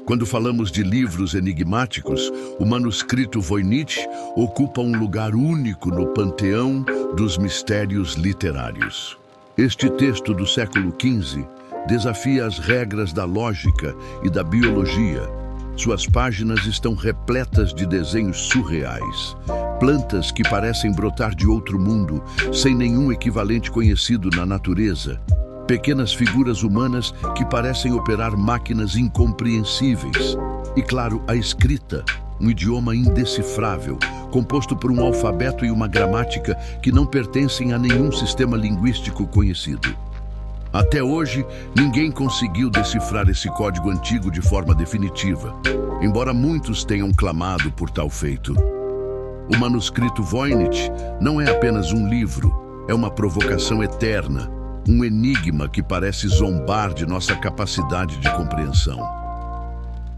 Quando falamos de livros enigmáticos, o manuscrito Voynich ocupa um lugar único no panteão dos mistérios literários. Este texto do século XV desafia as regras da lógica e da biologia. Suas páginas estão repletas de desenhos surreais, plantas que parecem brotar de outro mundo, sem nenhum equivalente conhecido na natureza, pequenas figuras humanas que parecem operar máquinas incompreensíveis. E, claro, a escrita, um idioma indecifrável, composto por um alfabeto e uma gramática que não pertencem a nenhum sistema linguístico conhecido. Até hoje, ninguém conseguiu decifrar esse código antigo de forma definitiva, embora muitos tenham clamado por tal feito. O manuscrito Voynich não é apenas um livro, é uma provocação eterna, um enigma que parece zombar de nossa capacidade de compreensão.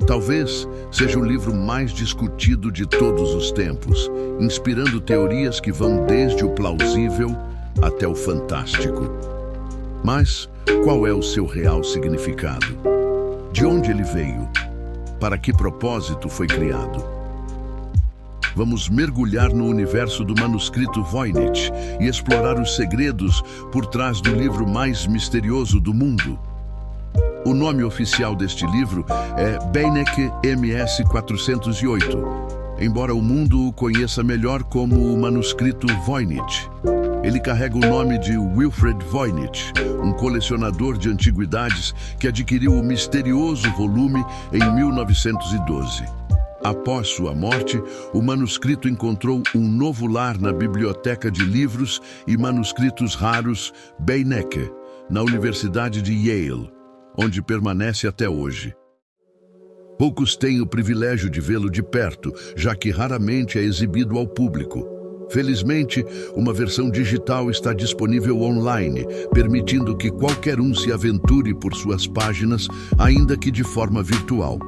Talvez seja o livro mais discutido de todos os tempos, inspirando teorias que vão desde o plausível até o fantástico. Mas qual é o seu real significado? De onde ele veio? Para que propósito foi criado? Vamos mergulhar no universo do manuscrito Voynich e explorar os segredos por trás do livro mais misterioso do mundo. O nome oficial deste livro é Beinecke MS 408, embora o mundo o conheça melhor como o manuscrito Voynich. Ele carrega o nome de Wilfred Voynich, um colecionador de antiguidades que adquiriu o misterioso volume em 1912. Após sua morte, o manuscrito encontrou um novo lar na Biblioteca de Livros e Manuscritos Raros Beinecke, na Universidade de Yale, onde permanece até hoje. Poucos têm o privilégio de vê-lo de perto, já que raramente é exibido ao público. Felizmente, uma versão digital está disponível online, permitindo que qualquer um se aventure por suas páginas, ainda que de forma virtual.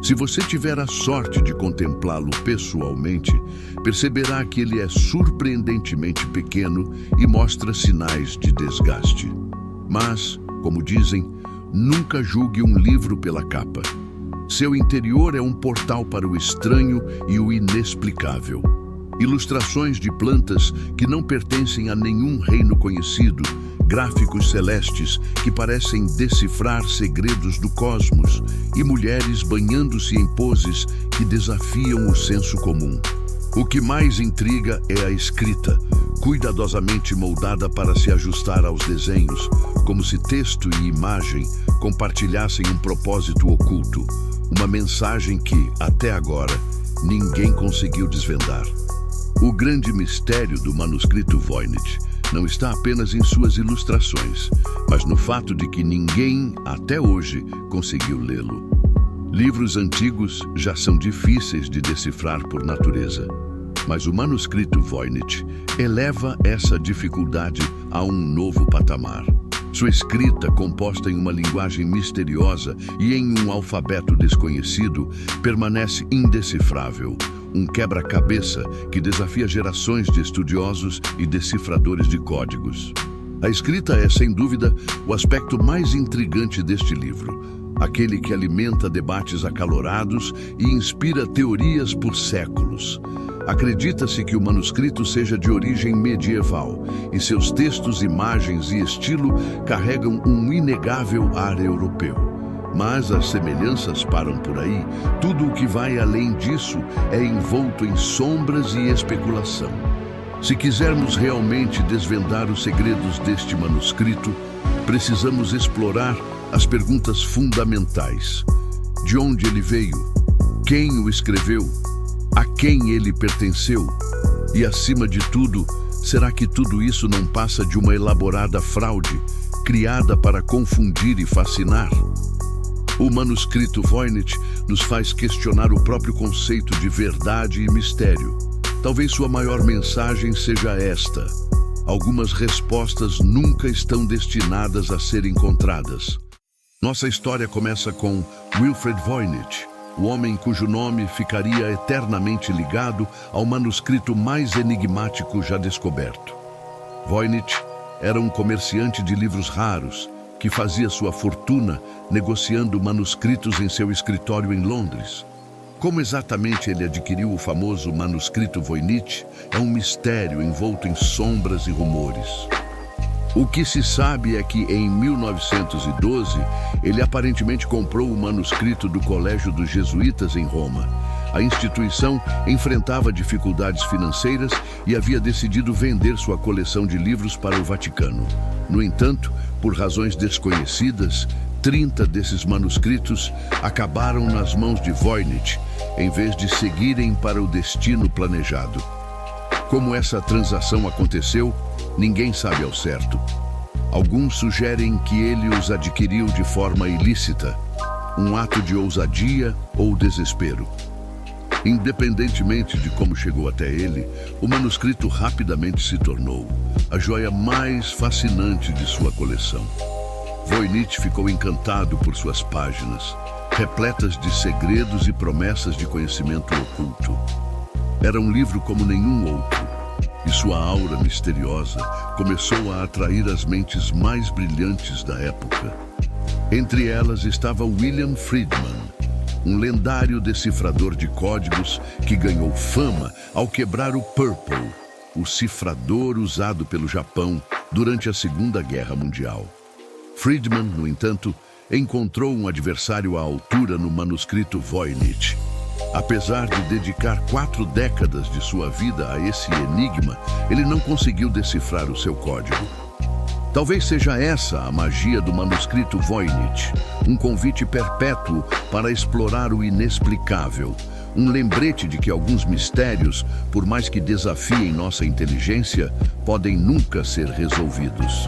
Se você tiver a sorte de contemplá-lo pessoalmente, perceberá que ele é surpreendentemente pequeno e mostra sinais de desgaste. Mas, como dizem, nunca julgue um livro pela capa. Seu interior é um portal para o estranho e o inexplicável. Ilustrações de plantas que não pertencem a nenhum reino conhecido, gráficos celestes que parecem decifrar segredos do cosmos e mulheres banhando-se em poses que desafiam o senso comum. O que mais intriga é a escrita, cuidadosamente moldada para se ajustar aos desenhos, como se texto e imagem compartilhassem um propósito oculto, uma mensagem que, até agora, ninguém conseguiu desvendar. O grande mistério do manuscrito Voynich não está apenas em suas ilustrações, mas no fato de que ninguém, até hoje, conseguiu lê-lo. Livros antigos já são difíceis de decifrar por natureza, mas o manuscrito Voynich eleva essa dificuldade a um novo patamar. Sua escrita, composta em uma linguagem misteriosa e em um alfabeto desconhecido, permanece indecifrável, um quebra-cabeça que desafia gerações de estudiosos e decifradores de códigos. A escrita é, sem dúvida, o aspecto mais intrigante deste livro, aquele que alimenta debates acalorados e inspira teorias por séculos. Acredita-se que o manuscrito seja de origem medieval e seus textos, imagens e estilo carregam um inegável ar europeu. Mas as semelhanças param por aí. Tudo o que vai além disso é envolto em sombras e especulação. Se quisermos realmente desvendar os segredos deste manuscrito, precisamos explorar as perguntas fundamentais. De onde ele veio? Quem o escreveu? A quem ele pertenceu? E, acima de tudo, será que tudo isso não passa de uma elaborada fraude, criada para confundir e fascinar? O manuscrito Voynich nos faz questionar o próprio conceito de verdade e mistério. Talvez sua maior mensagem seja esta: algumas respostas nunca estão destinadas a ser encontradas. Nossa história começa com Wilfred Voynich, o homem cujo nome ficaria eternamente ligado ao manuscrito mais enigmático já descoberto. Voynich era um comerciante de livros raros que fazia sua fortuna negociando manuscritos em seu escritório em Londres. Como exatamente ele adquiriu o famoso manuscrito Voynich é um mistério envolto em sombras e rumores. O que se sabe é que, em 1912, ele aparentemente comprou o manuscrito do Colégio dos Jesuítas em Roma. A instituição enfrentava dificuldades financeiras e havia decidido vender sua coleção de livros para o Vaticano. No entanto, por razões desconhecidas, 30 desses manuscritos acabaram nas mãos de Voynich, em vez de seguirem para o destino planejado. Como essa transação aconteceu, ninguém sabe ao certo. Alguns sugerem que ele os adquiriu de forma ilícita, um ato de ousadia ou desespero. Independentemente de como chegou até ele, o manuscrito rapidamente se tornou a joia mais fascinante de sua coleção. Voynich ficou encantado por suas páginas, repletas de segredos e promessas de conhecimento oculto. Era um livro como nenhum outro, e sua aura misteriosa começou a atrair as mentes mais brilhantes da época. Entre elas estava William Friedman, um lendário decifrador de códigos que ganhou fama ao quebrar o Purple, o cifrador usado pelo Japão durante a Segunda Guerra Mundial. Friedman, no entanto, encontrou um adversário à altura no manuscrito Voynich. Apesar de dedicar 4 décadas de sua vida a esse enigma, ele não conseguiu decifrar o seu código. Talvez seja essa a magia do manuscrito Voynich, um convite perpétuo para explorar o inexplicável, um lembrete de que alguns mistérios, por mais que desafiem nossa inteligência, podem nunca ser resolvidos.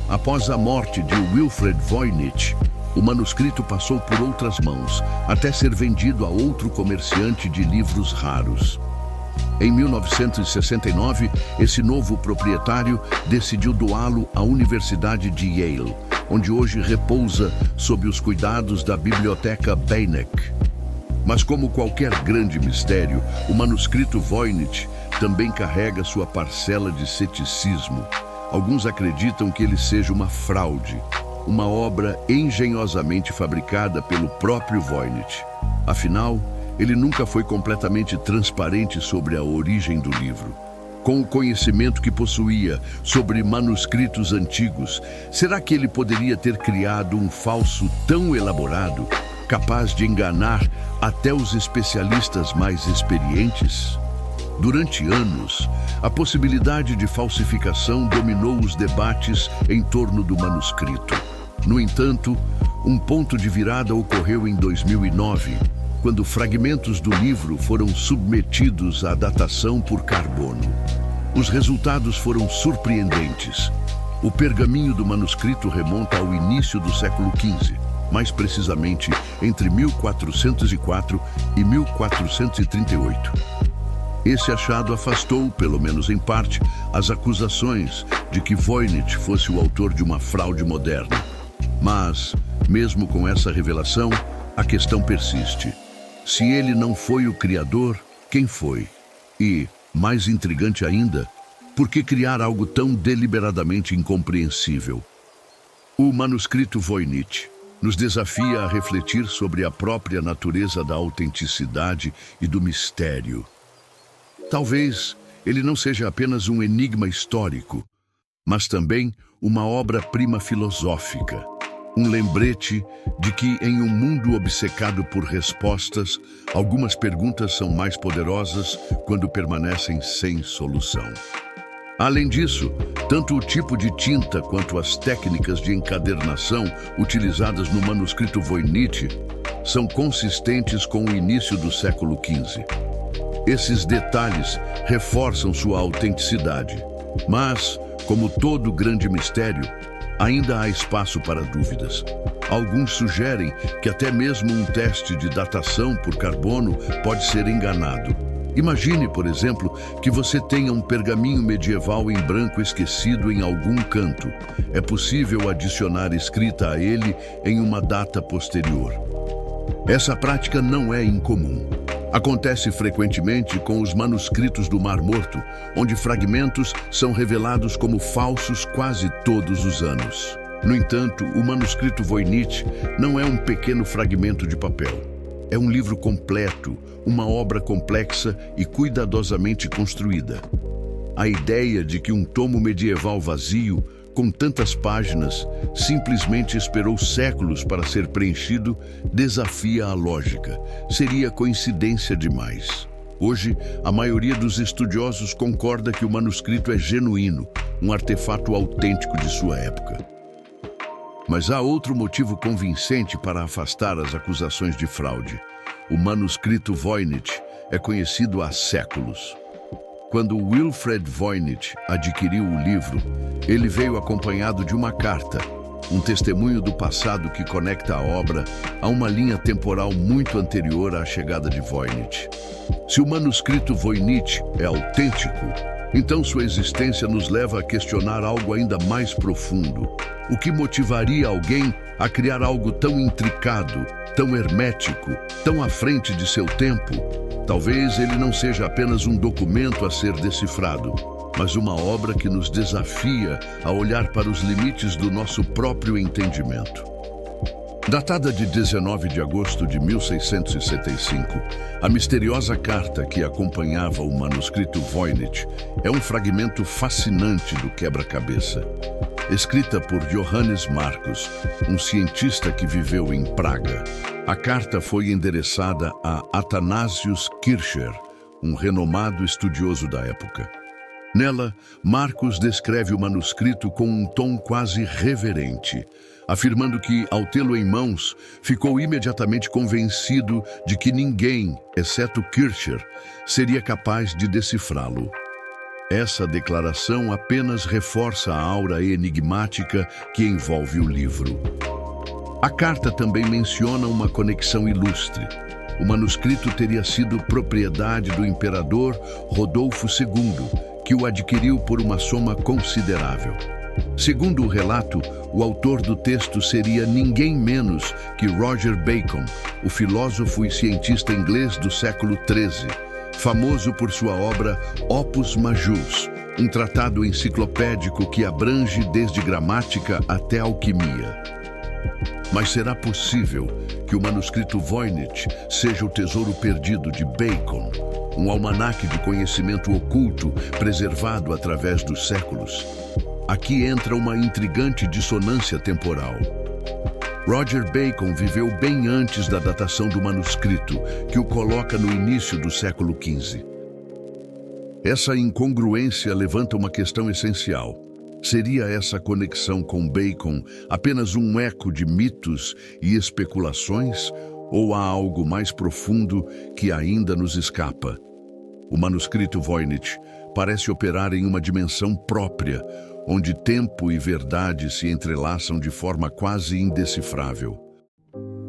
Após a morte de Wilfred Voynich, o manuscrito passou por outras mãos, até ser vendido a outro comerciante de livros raros. Em 1969, esse novo proprietário decidiu doá-lo à Universidade de Yale, onde hoje repousa sob os cuidados da Biblioteca Beinecke. Mas como qualquer grande mistério, o manuscrito Voynich também carrega sua parcela de ceticismo. Alguns acreditam que ele seja uma fraude, uma obra engenhosamente fabricada pelo próprio Voynich. Afinal, ele nunca foi completamente transparente sobre a origem do livro. Com o conhecimento que possuía sobre manuscritos antigos, será que ele poderia ter criado um falso tão elaborado, capaz de enganar até os especialistas mais experientes? Durante anos, a possibilidade de falsificação dominou os debates em torno do manuscrito. No entanto, um ponto de virada ocorreu em 2009, quando fragmentos do livro foram submetidos à datação por carbono. Os resultados foram surpreendentes. O pergaminho do manuscrito remonta ao início do século XV, mais precisamente entre 1404 e 1438. Esse achado afastou, pelo menos em parte, as acusações de que Voynich fosse o autor de uma fraude moderna. Mas, mesmo com essa revelação, a questão persiste. Se ele não foi o criador, quem foi? E, mais intrigante ainda, por que criar algo tão deliberadamente incompreensível? O manuscrito Voynich nos desafia a refletir sobre a própria natureza da autenticidade e do mistério. Talvez ele não seja apenas um enigma histórico, mas também uma obra-prima filosófica. Um lembrete de que, em um mundo obcecado por respostas, algumas perguntas são mais poderosas quando permanecem sem solução. Além disso, tanto o tipo de tinta quanto as técnicas de encadernação utilizadas no manuscrito Voynich são consistentes com o início do século XV. Esses detalhes reforçam sua autenticidade, mas, como todo grande mistério, ainda há espaço para dúvidas. Alguns sugerem que até mesmo um teste de datação por carbono pode ser enganado. Imagine, por exemplo, que você tenha um pergaminho medieval em branco esquecido em algum canto. É possível adicionar escrita a ele em uma data posterior. Essa prática não é incomum. Acontece frequentemente com os manuscritos do Mar Morto, onde fragmentos são revelados como falsos quase todos os anos. No entanto, o manuscrito Voynich não é um pequeno fragmento de papel. É um livro completo, uma obra complexa e cuidadosamente construída. A ideia de que um tomo medieval vazio, com tantas páginas, simplesmente esperou séculos para ser preenchido, desafia a lógica. Seria coincidência demais. Hoje, a maioria dos estudiosos concorda que o manuscrito é genuíno, um artefato autêntico de sua época. Mas há outro motivo convincente para afastar as acusações de fraude. O manuscrito Voynich é conhecido há séculos. Quando Wilfred Voynich adquiriu o livro, ele veio acompanhado de uma carta, um testemunho do passado que conecta a obra a uma linha temporal muito anterior à chegada de Voynich. Se o manuscrito Voynich é autêntico, então sua existência nos leva a questionar algo ainda mais profundo. O que motivaria alguém a criar algo tão intricado, tão hermético, tão à frente de seu tempo? Talvez ele não seja apenas um documento a ser decifrado, mas uma obra que nos desafia a olhar para os limites do nosso próprio entendimento. Datada de 19 de agosto de 1665, a misteriosa carta que acompanhava o manuscrito Voynich é um fragmento fascinante do quebra-cabeça. Escrita por Johannes Marcus, um cientista que viveu em Praga, a carta foi endereçada a Athanasius Kircher, um renomado estudioso da época. Nela, Marcus descreve o manuscrito com um tom quase reverente, afirmando que, ao tê-lo em mãos, ficou imediatamente convencido de que ninguém, exceto Kircher, seria capaz de decifrá-lo. Essa declaração apenas reforça a aura enigmática que envolve o livro. A carta também menciona uma conexão ilustre. O manuscrito teria sido propriedade do imperador Rodolfo II, que o adquiriu por uma soma considerável. Segundo o relato, o autor do texto seria ninguém menos que Roger Bacon, o filósofo e cientista inglês do século XIII, famoso por sua obra Opus Majus, um tratado enciclopédico que abrange desde gramática até alquimia. Mas será possível que o manuscrito Voynich seja o tesouro perdido de Bacon, um almanaque de conhecimento oculto preservado através dos séculos? Aqui entra uma intrigante dissonância temporal. Roger Bacon viveu bem antes da datação do manuscrito, que o coloca no início do século XV. Essa incongruência levanta uma questão essencial. Seria essa conexão com Bacon apenas um eco de mitos e especulações, ou há algo mais profundo que ainda nos escapa? O manuscrito Voynich parece operar em uma dimensão própria, onde tempo e verdade se entrelaçam de forma quase indecifrável.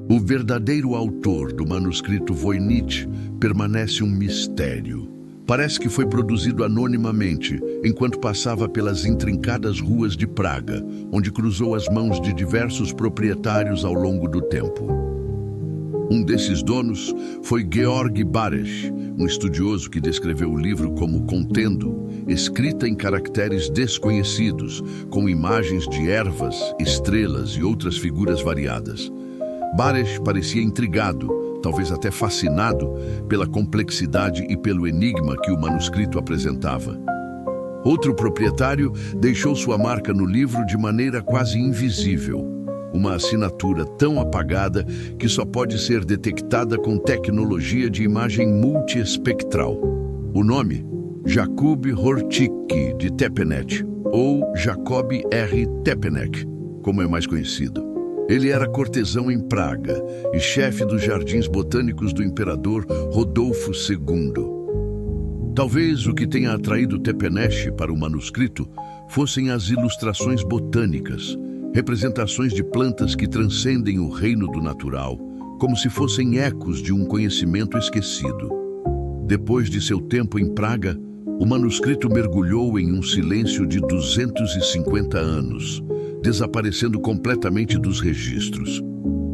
O verdadeiro autor do manuscrito Voynich permanece um mistério. Parece que foi produzido anonimamente, enquanto passava pelas intrincadas ruas de Praga, onde cruzou as mãos de diversos proprietários ao longo do tempo. Um desses donos foi Georg Baresch, um estudioso que descreveu o livro como contendo, escrita em caracteres desconhecidos, com imagens de ervas, estrelas e outras figuras variadas. Baresch parecia intrigado, talvez até fascinado, pela complexidade e pelo enigma que o manuscrito apresentava. Outro proprietário deixou sua marca no livro de maneira quase invisível, uma assinatura tão apagada que só pode ser detectada com tecnologia de imagem multiespectral. O nome? Jakub Horthy de Tepenet, ou Jacob R. Tepenek, como é mais conhecido. Ele era cortesão em Praga e chefe dos jardins botânicos do imperador Rodolfo II. Talvez o que tenha atraído Tepenet para o manuscrito fossem as ilustrações botânicas, representações de plantas que transcendem o reino do natural, como se fossem ecos de um conhecimento esquecido. Depois de seu tempo em Praga, o manuscrito mergulhou em um silêncio de 250 anos, desaparecendo completamente dos registros.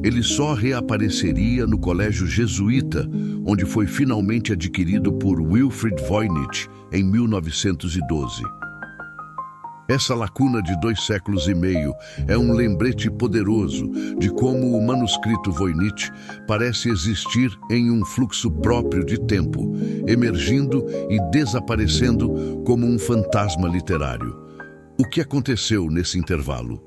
Ele só reapareceria no colégio jesuíta, onde foi finalmente adquirido por Wilfred Voynich em 1912. Essa lacuna de 2 séculos e meio é um lembrete poderoso de como o manuscrito Voynich parece existir em um fluxo próprio de tempo, emergindo e desaparecendo como um fantasma literário. O que aconteceu nesse intervalo?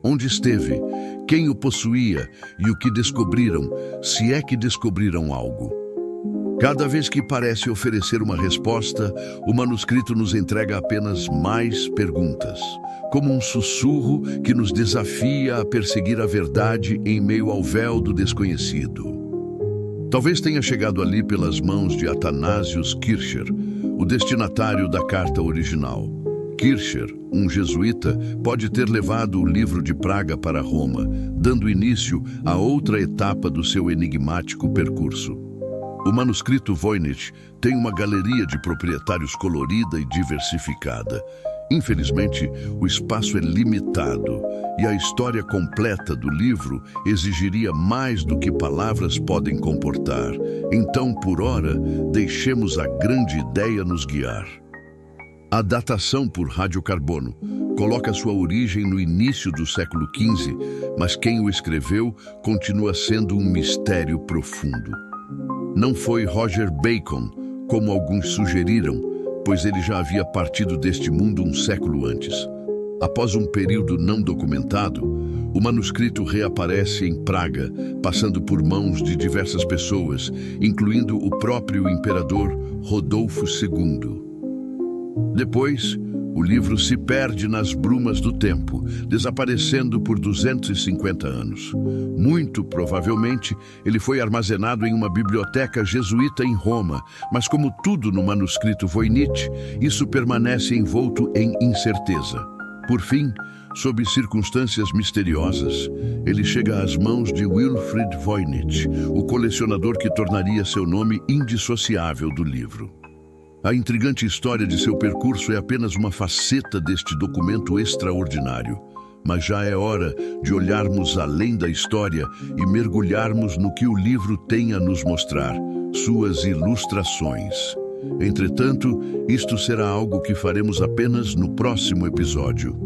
Onde esteve? Quem o possuía? E o que descobriram, se é que descobriram algo? Cada vez que parece oferecer uma resposta, o manuscrito nos entrega apenas mais perguntas, como um sussurro que nos desafia a perseguir a verdade em meio ao véu do desconhecido. Talvez tenha chegado ali pelas mãos de Athanasius Kircher, o destinatário da carta original. Kircher, um jesuíta, pode ter levado o livro de Praga para Roma, dando início a outra etapa do seu enigmático percurso. O manuscrito Voynich tem uma galeria de proprietários colorida e diversificada. Infelizmente, o espaço é limitado e a história completa do livro exigiria mais do que palavras podem comportar. Então, por ora, deixemos a grande ideia nos guiar. A datação por radiocarbono coloca sua origem no início do século XV, mas quem o escreveu continua sendo um mistério profundo. Não foi Roger Bacon, como alguns sugeriram, pois ele já havia partido deste mundo um século antes. Após um período não documentado, o manuscrito reaparece em Praga, passando por mãos de diversas pessoas, incluindo o próprio imperador Rodolfo II. Depois, o livro se perde nas brumas do tempo, desaparecendo por 250 anos. Muito provavelmente, ele foi armazenado em uma biblioteca jesuíta em Roma, mas como tudo no manuscrito Voynich, isso permanece envolto em incerteza. Por fim, sob circunstâncias misteriosas, ele chega às mãos de Wilfrid Voynich, o colecionador que tornaria seu nome indissociável do livro. A intrigante história de seu percurso é apenas uma faceta deste documento extraordinário, mas já é hora de olharmos além da história e mergulharmos no que o livro tem a nos mostrar, suas ilustrações. Entretanto, isto será algo que faremos apenas no próximo episódio.